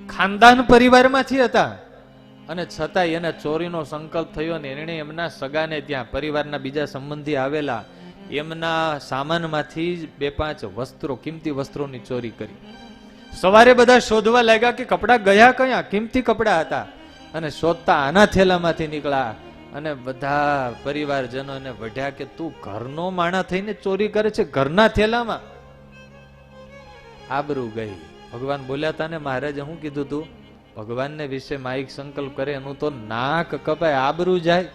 ખાનદાન પરિવારમાંથી હતા અને છતાં એને ચોરીનો સંકલ્પ થયો ને એને એમના સગાને ત્યાં પરિવારના બીજા સંબંધી આવેલા એમના સામાનમાંથી 2-5 વસ્ત્રો, કિંમતી વસ્ત્રોની ચોરી કરી. સવારે બધા શોધવા લાગ્યા કે કપડા ગયા કયા, કિંમતી કપડા હતા, અને શોધતા આના થેલામાંથી નીકળ્યા. અને બધા પરિવારજનો એને વઢ્યા કે તું ઘરનો માણા થઈને ચોરી કરે છે, ઘરના થેલામાં. આબરૂ ગઈ. ભગવાન બોલ્યા હતા ને, મહારાજે શું કીધું તું? ભગવાનને વિશે માઇક સંકલ્પ કરે એનું તો નાક કપાય, આબરૂ જાય.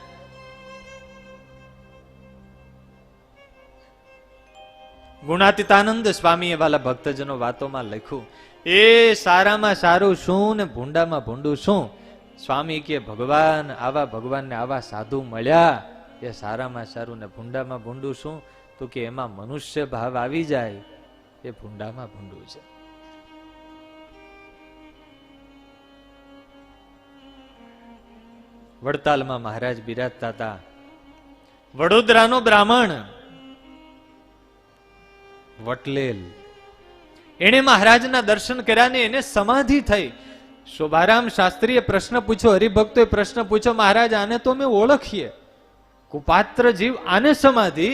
ગુણાતીતાનંદ સ્વામીએ વાલા ભક્તજનો વાતોમાં લખ્યું, એ સારામાં સારું શું ને ભૂંડામાં ભૂંડું શું? સ્વામી કે ભગવાન, આવા ભગવાનને આવા સાધુ મળ્યા એ સારામાં સારું ને ભૂંડામાં ભૂંડું શું? તો કે એમાં મનુષ્ય ભાવ આવી જાય એ ભૂંડામાં ભૂંડું છે. વડતાલમાં મહારાજ બિરાજતા હતા. વડોદરાનો બ્રાહ્મણ વટલેલ, એને મહારાજના દર્શન કર્યા ને એને સમાધિ થઈ. શોભારામ શાસ્ત્રીએ પ્રશ્ન પૂછ્યો, હરિભક્તોએ પ્રશ્ન પૂછ્યો, મહારાજ આને તો અમે ઓળખીએ, કુપાત્ર જીવ, આને સમાધિ?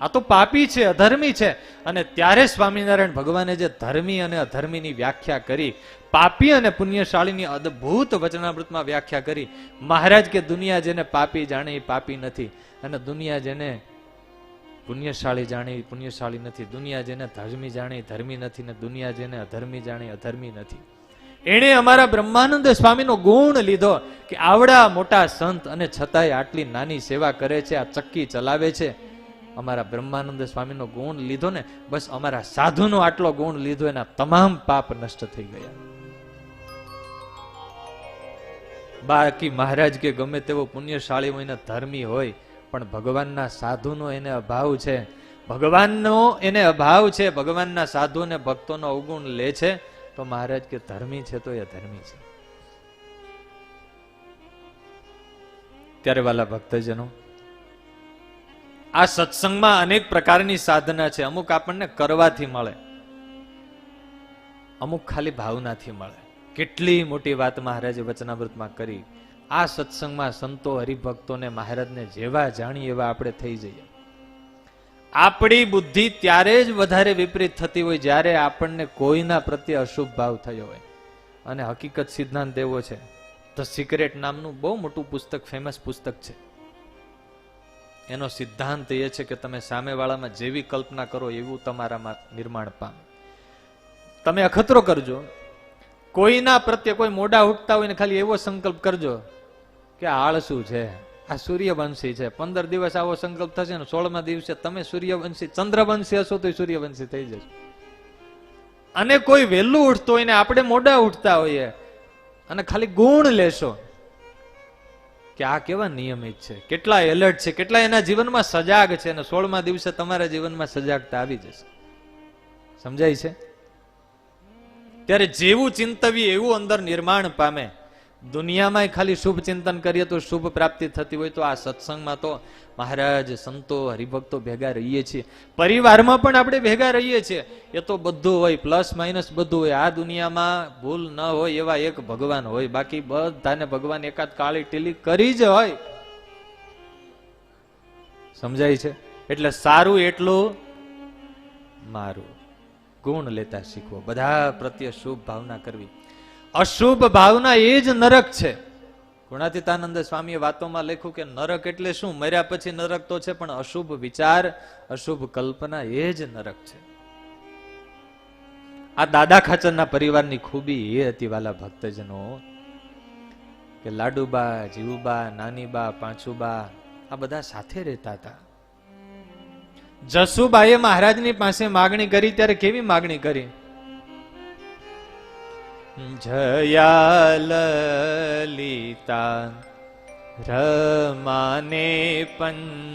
આ તો પાપી છે, અધર્મી છે. અને ત્યારે સ્વામિનારાયણ ભગવાને જે ધર્મી અને અધર્મીની વ્યાખ્યા કરી, પાપી અને પુણ્યશાળીની અદ્ભુત વચનામૃતમાં વ્યાખ્યા કરી. મહારાજ કે દુનિયા જેને પાપી જાણે એ પાપી નથી, અને દુનિયા જેને પુણ્યશાળી જાણે એ પુણ્યશાળી નથી, દુનિયા જેને ધર્મી જાણે એ ધર્મી નથી, ને દુનિયા જેને અધર્મી જાણે એ અધર્મી નથી. એણે અમારા બ્રહ્માનંદ સ્વામીનો ગુણ લીધો કે આવડા મોટા સંત અને છતાંય આટલી નાની સેવા કરે છે, આ ચક્કી ચલાવે છે. અમારા બ્રહ્માનંદ સ્વામીનો ગુણ લીધો ને, બસ અમારા સાધુનો આટલો ગુણ લીધો, એના તમામ પાપ નષ્ટ થઈ ગયા. બાકી મહારાજ કે ગમે તેવો પુણ્યશાળી હોય ને ધર્મી હોય, પણ ભગવાનના સાધુનો એને અભાવ છે, ભગવાનનો એને અભાવ છે, ભગવાનના સાધુ અને ભક્તોનો અવગુણ લે છે, તો મહારાજ કે ધર્મી છે તો એ ધર્મી છે. ત્યારે વાલા ભક્તજનો, આ સત્સંગમાં અનેક પ્રકારની સાધના છે. અમુક આપણને કરવાથી મળે, અમુક ખાલી ભાવનાથી મળે. કેટલી મોટી વાત મહારાજે વચનામૃતમાં કરી. આ સત્સંગમાં સંતો હરિભક્તોને મહારાજને જેવા જાણીએ એવા આપણે થઈ જઈએ. આપણી બુદ્ધિ ત્યારે જ વધારે વિપરીત થતી હોય જ્યારે આપણને કોઈના પ્રત્યે અશુભ ભાવ થયો હોય. અને હકીકત સિદ્ધાંત એવો છે, ધ સિક્રેટ નામનું બહુ મોટું પુસ્તક, ફેમસ પુસ્તક છે. એનો સિદ્ધાંત એ છે કે તમે સામેવાળામાં જેવી કલ્પના કરો એવું તમારામાં નિર્માણ પામે. તમે અખતરો કરજો, કોઈના પ્રત્યે કોઈ મોઢા ઉઠતા હોય ને ખાલી એવો સંકલ્પ કરજો કે આળસુ છે, આ સૂર્યવંશી છે. 15 દિવસ આવો સંકલ્પ થશે ને 16મા દિવસે તમે સૂર્યવંશી, ચંદ્રવંશી હશો તો સૂર્યવંશી થઈ જશે. અને કોઈ વહેલું ઉઠતો હોય ને આપણે મોઢા ઉઠતા હોઈએ અને ખાલી ગુણ લેશો કે આ કેવા નિયમિત છે, કેટલા એલર્ટ છે, કેટલા એના જીવનમાં સજાગ છે, અને 16મા દિવસે તમારા જીવનમાં સજાગતા આવી જશે. સમજાય છે? ત્યારે જેવું ચિંતવીએ એવું અંદર નિર્માણ પામે. દુનિયામાં ખાલી શુભ ચિંતન કરીએ તો શુભ પ્રાપ્તિ થતી હોય, તો આ સત્સંગમાં તો મહારાજ, સંતો, હરિભક્તો ભેગા રહીએ છીએ. પરિવારમાં પણ આપણે ભેગા રહીએ છીએ. એ તો બધું હોય, પ્લસ માઇનસ બધું હોય. આ દુનિયામાં ભૂલ ન હોય એવા એક ભગવાન હોય, બાકી બધાને ભગવાન એકાદ કાળી ટીલી કરી જ હોય. સમજાય છે? એટલે સારું એટલું મારું, ગુણ લેતા શીખવો, બધા પ્રત્યે શુભ ભાવના કરવી. અશુભ ભાવના એ જ નરક છે. ગુણાતીતાનંદ સ્વામીએ વાતોમાં લખ્યું કે નરક એટલે શું? મર્યા પછી નરક તો છે, પણ અશુભ વિચાર, અશુભ કલ્પના એ જ નરક છે. આ દાદા ખાચરના પરિવારની ખૂબી એ હતી વાલા ભક્તજનો કે લાડુબા, જીવુબા, નાનીબા, પાંચુબા આ બધા સાથે રહેતા હતા. જસુબાઈએ મહારાજની પાસે માગણી કરી ત્યારે કેવી માગણી કરી? જયા લલિતા રમાને પંચાળી,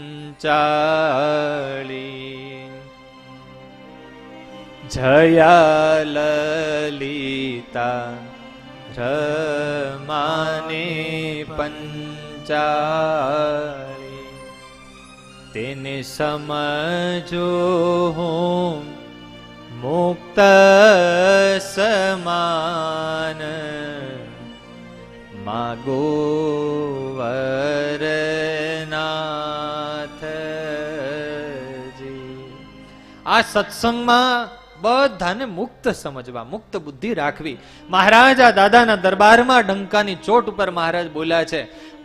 જયા લલિતા રમાને પંચાળી, તેને સમજો હું મુક્ત સમાન, માગો વરનાથજી. આ સત્સંગમાં બધાને મુક્ત સમજવા, મુક્ત બુદ્ધિ રાખવી. મહારાજ આ દાદાના દરબારમાં ડંકાની ચોટ ઉપર મહારાજ બોલ્યા છે.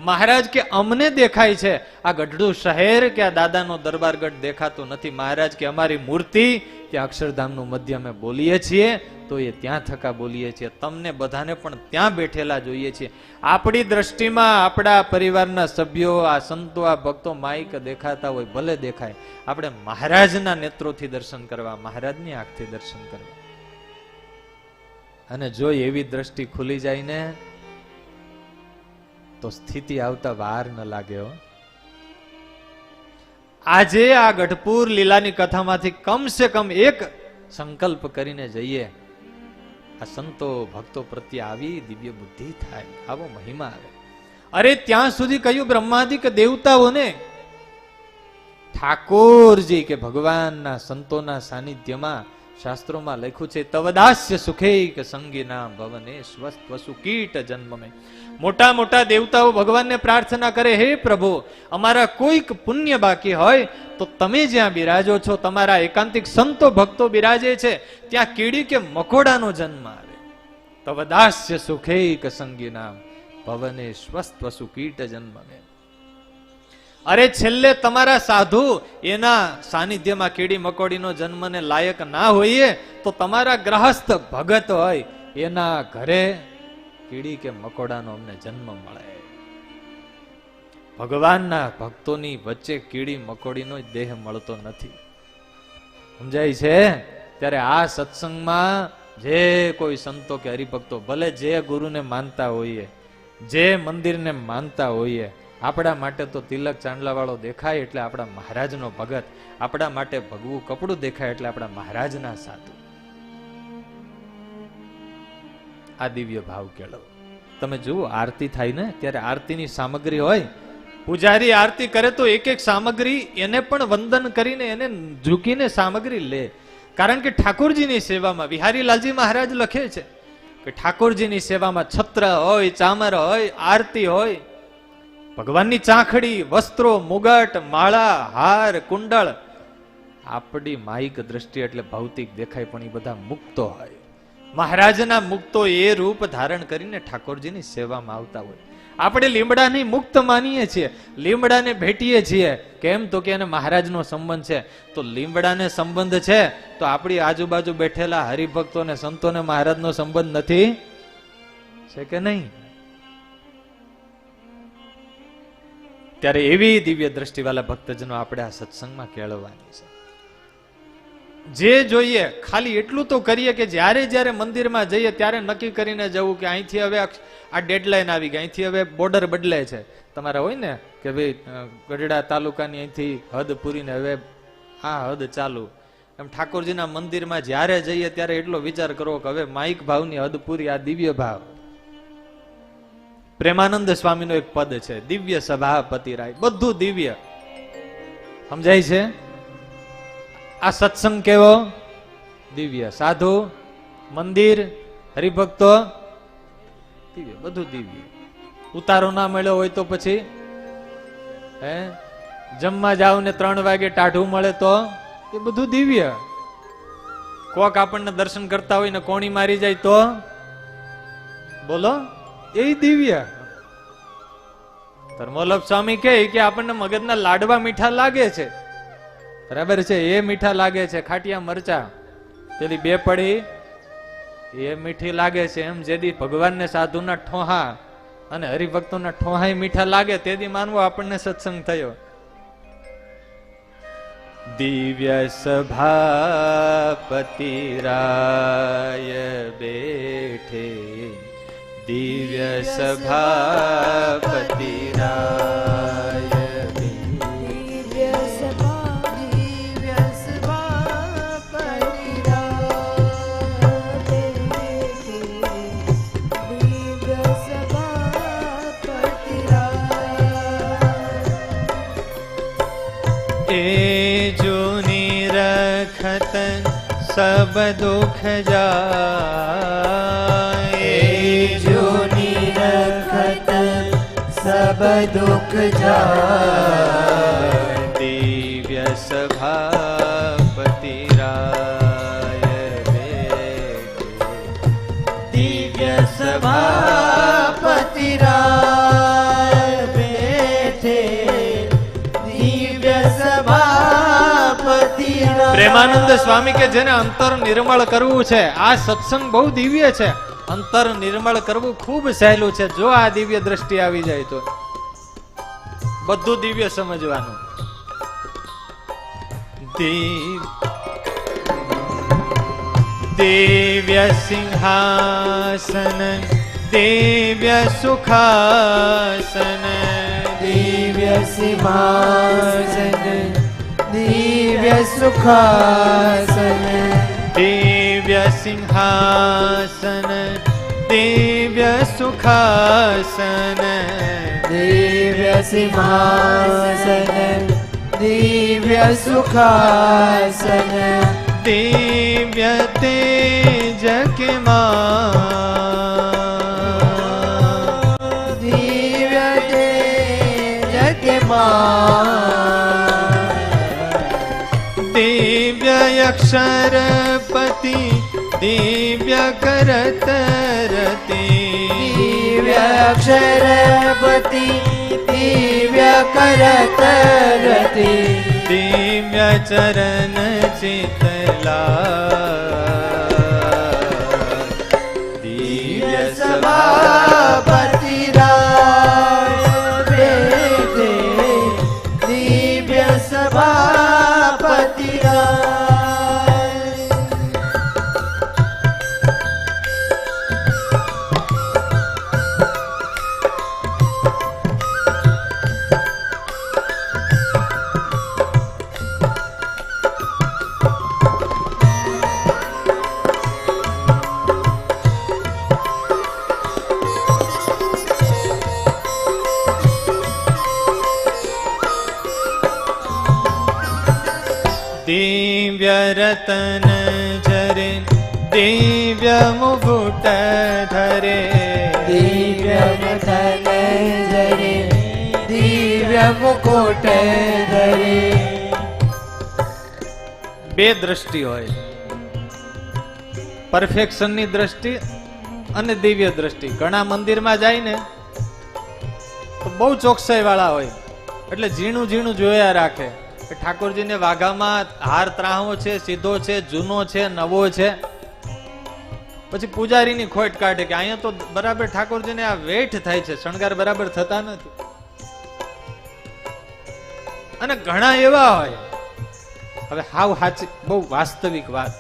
મહારાજ કે અમને દેખાય છે આ ગઢડું શહેર કે આ દાદાનો દરબારગઢ દેખાતો નથી. મહારાજ કે અમારી મૂર્તિ કે અક્ષરધામનું મધ્ય અમે બોલીએ છીએ તો એ ત્યાં થકા બોલીએ છીએ, તમને બધાને પણ ત્યાં બેઠેલા જોઈએ છીએ. આપણી દ્રષ્ટિમાં આપણા પરિવારના સભ્યો, આ સંતો, આ ભક્તો માઈક દેખાતા હોય, ભલે દેખાય, આપણે મહારાજના નેત્રોથી દર્શન કરવા, મહારાજની આંખથી દર્શન કરવા. અને જો એવી દ્રષ્ટિ ખુલી જાય ને તો સ્થિતિ આવતા વાર ન લાગે. આજે આ ગઢપુર લીલાની કથામાંથી કમસે કમ એક સંકલ્પ કરીને જઈએ. આ સંતો ભક્તો પ્રત્યે આવી દિવ્ય બુદ્ધિ થાય, આવો મહિમા આવે. અરે ત્યાં સુધી કહ્યું બ્રહ્માદિક દેવતાઓને ઠાકોરજી કે ભગવાનના સંતોના સાનિધ્યમાં શાસ્ત્રોમાં લખ્યું છે તવદાસ્ય સુખૈક સંગીના ભવને સ્વસ્થ વસુ કીટ જન્મ. મોટા મોટા દેવતાઓ ભગવાનને પ્રાર્થના કરે, હે પ્રભુ અમારા કોઈક પુણ્ય બાકી હોય તો તમે જ્યાં બિરાજો છો, તમારા એકાંતિક સંતો ભક્તો બિરાજે છે ત્યાં કીડી કે મકોડાનો જન્મ આવે. તવદાસ્ય સુખૈક સંગીના ભવને સ્વસ્થ વસુ કીટ જન્મ. અરે છેલ્લે તમારા સાધુ એના સાનિધ્યમાં કીડી મકોડીનો જન્મને લાયક ના હોઈએ તો તમારા ગ્રહસ્થ ભગત હોય એના ઘરે કીડી કે મકોડાનો અમને જન્મ મળે. ભગવાનના ભક્તોની વચ્ચે કીડી મકોડીનો દેહ મળતો નથી. સમજાય છે? ત્યારે આ સત્સંગમાં જે કોઈ સંતો કે હરિભક્તો, ભલે જે ગુરુને માનતા હોઈએ, જે મંદિરને માનતા હોઈએ, આપણા માટે તો તિલક ચાંદલા વાળો દેખાય એટલે આપણા મહારાજનો ભગત, આપણા માટે ભગવું કપડું દેખાય એટલે આપણા મહારાજના સાધુ. આ દિવ્ય ભાવ કેળવો. તમે જુઓ આરતી થાય ને ત્યારે આરતીની સામગ્રી હોય, પૂજારી આરતી કરે તો એક એક સામગ્રી એને પણ વંદન કરીને એને ઝૂકીને સામગ્રી લે. કારણ કે ઠાકોરજીની સેવામાં વિહારીલાલજી મહારાજ લખે છે કે ઠાકોરજીની સેવામાં છત્ર હોય, ચામર હોય, આરતી હોય, ભગવાનની ચાંખડી, વસ્ત્રો, મુગટ, માળા, હાર, કુંડળ. આપણી માઈક દ્રષ્ટિ એટલે ભૌતિક દેખાય પણ એ બધા મુક્તો હોય. મહારાજના મુક્તો એ રૂપ ધારણ કરીને ઠાકોરજીની સેવામાં આવતા હોય. આપણે લીમડાની મુક્ત માનીએ છીએ, લીમડાને ભેટીએ છીએ. કેમ? તો કે એને મહારાજનો સંબંધ છે. તો લીમડાને સંબંધ છે તો આપણી આજુબાજુ બેઠેલા હરિભક્તોને સંતોને મહારાજનો સંબંધ નથી છે કે નહીં? ત્યારે એવી દિવ્ય દ્રષ્ટિવાળા ભક્તજનો આપણે આ સત્સંગમાં કેળવવાની છે. જે જોઈએ ખાલી એટલું તો કરીએ કે જ્યારે જ્યારે મંદિરમાં જઈએ ત્યારે નક્કી કરીને જવું કે અહીંથી હવે આ ડેડલાઈન આવી ગઈ, અહીંથી હવે બોર્ડર બદલાય છે. તમારા હોય ને કે ભાઈ ગઢડા તાલુકાની અહીંથી હદ પૂરીને હવે આ હદ ચાલુ. એમ ઠાકોરજીના મંદિરમાં જ્યારે જઈએ ત્યારે એટલો વિચાર કરવો કે હવે માઇક ભાવની હદ પૂરી, આ દિવ્ય ભાવ. પ્રેમાનંદ સ્વામીનો એક પદ છે, દિવ્ય સભાપતિ રાય. બધું દિવ્ય. સમજાય છે? આ સત્સંગ કેવો? દિવ્ય. સાધુ, મંદિર, હરિભક્તો દિવ્ય, બધું દિવ્ય. ઉતારો ના મળ્યો હોય તો પછી જમવા જાવ ને 3 વાગે ટાઢું મળે તો એ બધું દિવ્ય. કોક આપણને દર્શન કરતા હોય ને કોણી મારી જાય તો બોલો એ દિવ્ય. ધર્મોલપ સ્વામી કહે કે આપણને મગજના લાડવા મીઠા લાગે છે, બરાબર છે, એ મીઠા લાગે છે. ખાટિયા મરચા પેલી 2 પડી એ મીઠી લાગે છે. એમ જેદી ભગવાનને સાધુના ઠોહા અને હરિભક્તોના ઠોહા મીઠા લાગે તેથી માનવો આપણને સત્સંગ થયો. દિવ્ય સભાપતિ રાય બેઠે, દિવ્ય સભાપતિ રાય, દિવ્ય સભાપતિ રાય, દિવ્ય સભાપતિ રાય. એ જૂની રખત સબ દુઃખ જાય, જૂની રખત सब दुख जाए। दिव्य सभापति राय दिव्य सभापति राय बैठे। दिव्य सभापति राय। પ્રેમાનંદ સ્વામી કે જેને અંતર નિર્મળ કરવું છે, આ સત્સંગ બહુ દિવ્ય છે, અંતર નિર્મળ કરવું ખૂબ સહેલું છે. જો આ દિવ્ય દ્રષ્ટિ આવી જાય તો બધું દિવ્ય સમજવાનું. દિવ્ય સિંહાસન દિવ્ય સુખાસન दिव्य सिंहासन दिव्य सुखासन। दिव्य सिंहासन दिव्य सुखासन दिव्य सिंहासन दिव्य सुखासन। दिव्य तेज के दिव्य तेज के दिव्य अक्षरपति दिव्य करतरति दिव्य अक्षरपति दिव्य करतरति। दिव्य चरण चितला दिव्य सभापति राय बैठे। दिव्य सभापति राय। दिव्य रतन झरे दिव्य मुकुट धरे दिव्य रतन धरे दिव्य मुकुट धरे। બે દ્રષ્ટિ હોય, પરફેક્શન ની દ્રષ્ટિ અને દિવ્ય દ્રષ્ટિ. ઘણા મંદિરમાં જાય ને તો બહુ ચોકસાઈ વાળા હોય, એટલે ઝીણું ઝીણું જોયા રાખે કે ઠાકોરજીને વાઘામાં હાર ત્રાહો છે, સીધો છે, જૂનો છે, નવો છે. પછી પૂજારીની ખોટ કાઢે કે અહીંયા તો બરાબર ઠાકોરજીને આ વેઠ થાય છે, શણગાર બરાબર થતા નથી. અને ઘણા એવા હોય, હવે હાવ સાચી બહુ વાસ્તવિક વાત,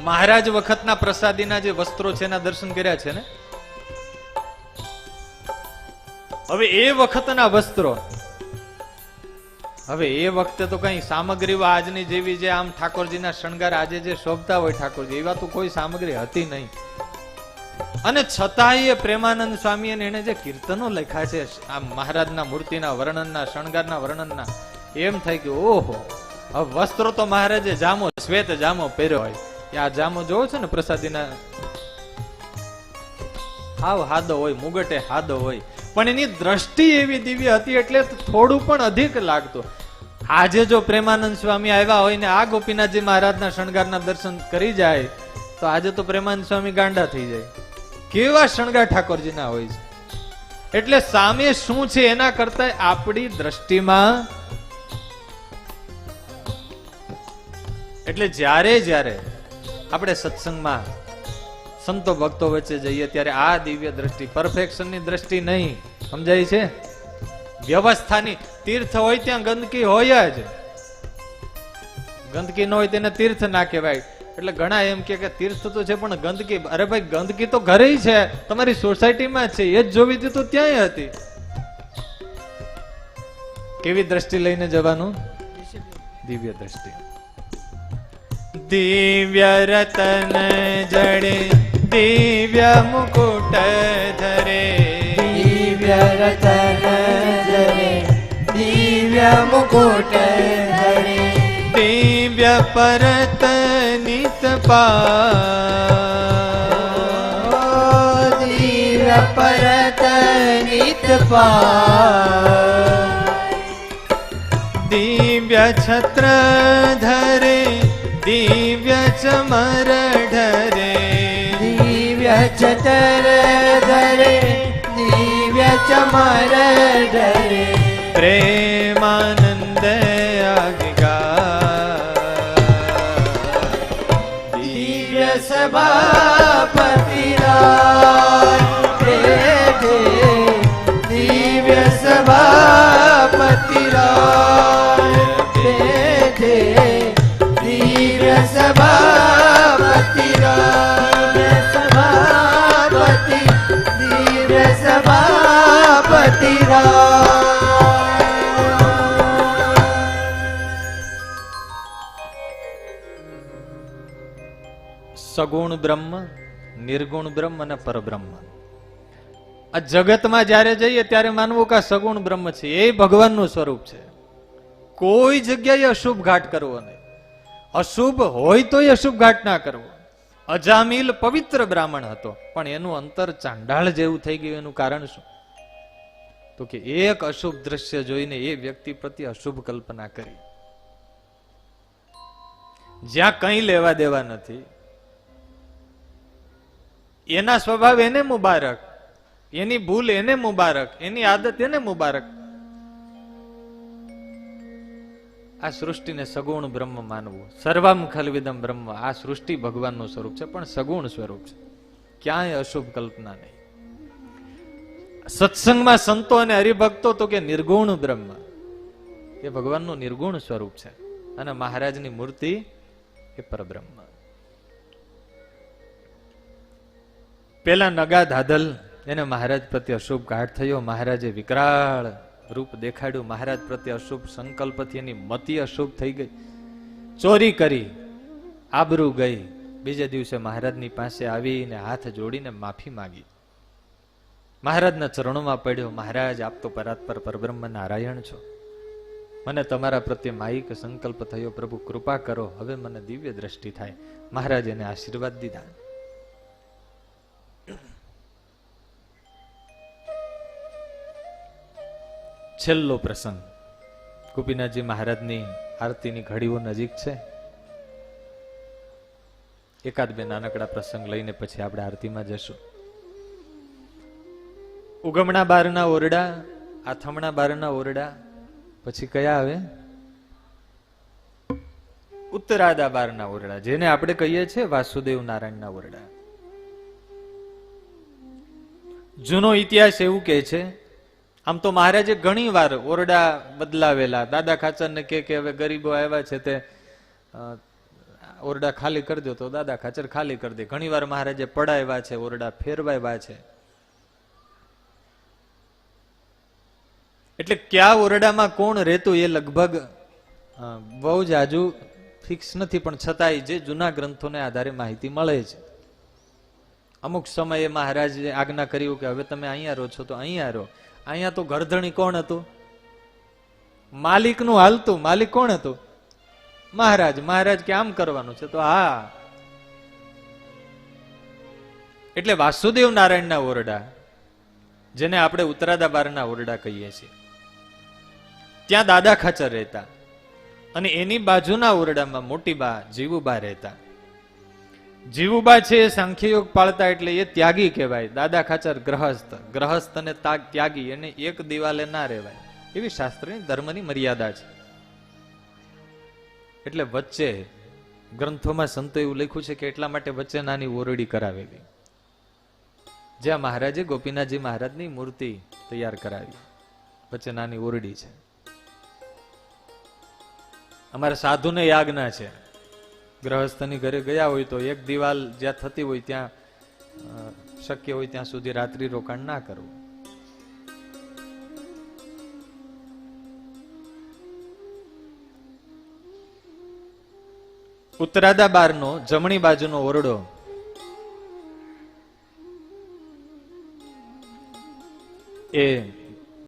મહારાજ વખતના પ્રસાદીના જે વસ્ત્રો છે એના દર્શન કર્યા છે ને. હવે એ વખતના વસ્ત્રો, હવે એ વખતે તો કઈ સામગ્રી આજની જેવી જે આમ ઠાકોરજીના શણગાર આજે જે શોભતા હોય ઠાકોરજી, એવા તો કોઈ સામગ્રી હતી નહીં. અને છતાંય પ્રેમાનંદ સ્વામી એને જે કીર્તનો લખ્યા છે આ મહારાજના મૂર્તિના વર્ણનના, શણગારના વર્ણનના, એમ થાય કે ઓહો, હવે વસ્ત્રો તો મહારાજે જામો, શ્વેત જામો પહેર્યો હોય. આ જામો જોવો છો ને પ્રસાદીના, હાવ હાદો હોય, મુગટે હાદો હોય, પણ એની દ્રષ્ટિ એવી દિવ્ય હતી એટલે થોડું પણ અધિક લાગતું. આજે જો પ્રેમાનંદ સ્વામી આવ્યા હોય ને આ ગોપીનાથજી મહારાજના શણગારના દર્શન કરી જાય તો આજે તો પ્રેમાનંદ સ્વામી ગાંડા થઈ જાય. કેવા શણગાર ઠાકોરજીના હોય છે. એટલે સામે શું છે એના કરતા આપણી દ્રષ્ટિમાં, એટલે જ્યારે જ્યારે આપણે સત્સંગમાં સંતો ભક્તો વચ્ચે જઈએ ત્યારે આ દિવ્ય દ્રષ્ટિ, પરફેક્શનની દ્રષ્ટિ નહીં, સમજાય છે? વ્યવસ્થાની. તીર્થ હોય ત્યાં ગંદકી હોય જ, ગંદકી ન હોય તેને તીર્થ ના કહેવાય. એટલે ઘણા એમ કે તીર્થ તો છે પણ ગંદકી, અરે ભાઈ ગંદકી તો ઘરે છે, તમારી સોસાયટીમાં છે, એ જ જોવી હતી તો ત્યાંય હતી. કેવી દ્રષ્ટિ લઈને જવાનું? દિવ્ય દ્રષ્ટિ. દિવ્ય રતન જડે દિવ્ય મુકુટ ધરે દિવ્ય રતન જડે દિવ્ય મુકુટ ધરે દિવ્ય પરત નિત દિવ્ય પરત નિત પાય દિવ્ય છત્ર ધરે દિવ્ય ચમર ઢરે દિવ્ય છત્ર ધરે દિવ્ય ચમર ધરે પ્રેમાનંદ દિવ્ય સભાપતિ રાય દિવ્ય સભાપતિ રાય દિવ્ય સભાપતિ રાય સભાપતિ દિવ્ય સભાપતિ રાય સગુણ બ્રહ્મ, નિર્ગુણ બ્રહ્મ અને પરબ્રહ્મ. આ જગતમાં જ્યારે જઈએ ત્યારે માનવું કે સગુણ બ્રહ્મ છે એ ભગવાનનું સ્વરૂપ છે. કોઈ જગ્યાએ અશુભ ઘાટ કરવો નહીં. અશુભ હોય તો અશુભ ઘાટ ના કરવો. અજામિલ પવિત્ર બ્રાહ્મણ હતો, પણ એનું અંતર ચાંડાળ જેવું થઈ ગયું. એનું કારણ શું? તો કે એક અશુભ દ્રશ્ય જોઈને એ વ્યક્તિ પ્રત્યે અશુભ કલ્પના કરી. જ્યાં કંઈ લેવા દેવા નથી, એના સ્વભાવ એને મુબારક, એની ભૂલ એને મુબારક, એની આદત એને મુબારક. આ સૃષ્ટિને સગુણ બ્રહ્મ માનવું. સર્વમ ખલવિદમ બ્રહ્મ. આ સૃષ્ટિ ભગવાનનું સ્વરૂપ છે, પણ સગુણ સ્વરૂપ છે. ક્યાંય અશુભ કલ્પના નહીં. સત્સંગમાં સંતો અને હરિભક્તો તો કે નિર્ગુણ બ્રહ્મ, એ ભગવાનનું નિર્ગુણ સ્વરૂપ છે. અને મહારાજની મૂર્તિ એ પરબ્રહ્મ. પેલા નગા ધાધલ એને મહારાજ પ્રત્યે અશુભ ઘાટ થયો. મહારાજે વિકરાળ રૂપ દેખાડ્યું. મહારાજ પ્રત્યે અશુભ સંકલ્પથી એની મતિ અશુભ થઈ ગઈ. ચોરી કરી, આબરૂ ગઈ. બીજે દિવસે મહારાજની પાસે આવીને હાથ જોડીને માફી માંગી. મહારાજના ચરણોમાં પડ્યો. મહારાજ, આપ તો પરાત્પર પરબ્રહ્મ નારાયણ છો. મને તમારા પ્રત્યે માયિક સંકલ્પ થયો. પ્રભુ કૃપા કરો, હવે મને દિવ્ય દ્રષ્ટિ થાય. મહારાજ એને આશીર્વાદ દીધા. છેલ્લો પ્રસંગ. ગોપીનાથજી મહારાજની આરતીની ઘડીઓ નજીક છે. એકાદ બે નાનકડા પ્રસંગ લઈને પછી આપણે આરતીમાં જશું. ઉગમણા બારના ઓરડા, આથમણા બારના ઓરડા, પછી કયા આવે? ઉત્તરાદા બારના ઓરડા, જેને આપણે કહીએ છીએ વાસુદેવ નારાયણના ઓરડા. જૂનો ઇતિહાસ એવું કહે છે, આમ તો મહારાજે ઘણી વાર ઓરડા બદલાવેલા. દાદા ખાચરને કે હવે ગરીબો આવ્યા છે તે ઓરડા ખાલી કરી દો, તો દાદા ખાચર ખાલી કરી દે. ઘણી વાર મહારાજે પડાવ્યા છે, ઓરડા ફેરવાયા છે. એટલે કયા ઓરડામાં કોણ રહેતું એ લગભગ બહુ જ આજુ ફિક્સ નથી, પણ છતાંય જે જૂના ગ્રંથોને આધારે માહિતી મળે છે. અમુક સમયે મહારાજે આજ્ઞા કર્યું કે હવે તમે અહીંયા રહો છો તો અહીંયા રહો. અહીંયા તો ઘરધણી કોણ હતું? માલિકનું હાલતું. માલિક કોણ હતું? મહારાજ. મહારાજ કે આમ કરવાનું છે તો હા. એટલે વાસુદેવ નારાયણના ઓરડા, જેને આપણે ઉત્તરાદા બારના ઓરડા કહીએ છીએ, ત્યાં દાદા ખાચર રહેતા. અને એની બાજુના ઓરડામાં મોટી બા જીવુબા રહેતા. જીવુબા છે એ સાંખ્યયોગ પાળતા, એટલે એ ત્યાગી કહેવાય. દાદા ખાચર ગ્રહસ્થ. ગ્રહસ્થ અને ત્યાગી, એને એક દિવાલે ના રહેવાય, એવી શાસ્ત્રની ધર્મની મર્યાદા છે. એટલે વચ્ચે ગ્રંથોમાં સંતો એવું લખ્યું છે કે એટલા માટે વચ્ચે નાની ઓરડી કરાવેલી, જ્યાં મહારાજે ગોપીનાથજી મહારાજની મૂર્તિ તૈયાર કરાવી. વચ્ચે નાની ઓરડી છે. અમારા સાધુને આજ્ઞા છે, ગ્રહસ્થની ઘરે ગયા હોય તો એક દિવાલ જ્યાં થતી હોય ત્યાં શક્ય હોય ત્યાં સુધી રાત્રિ રોકાણ ના કરવું. ઉત્તરાદા બારનો જમણી બાજુનો ઓરડો એ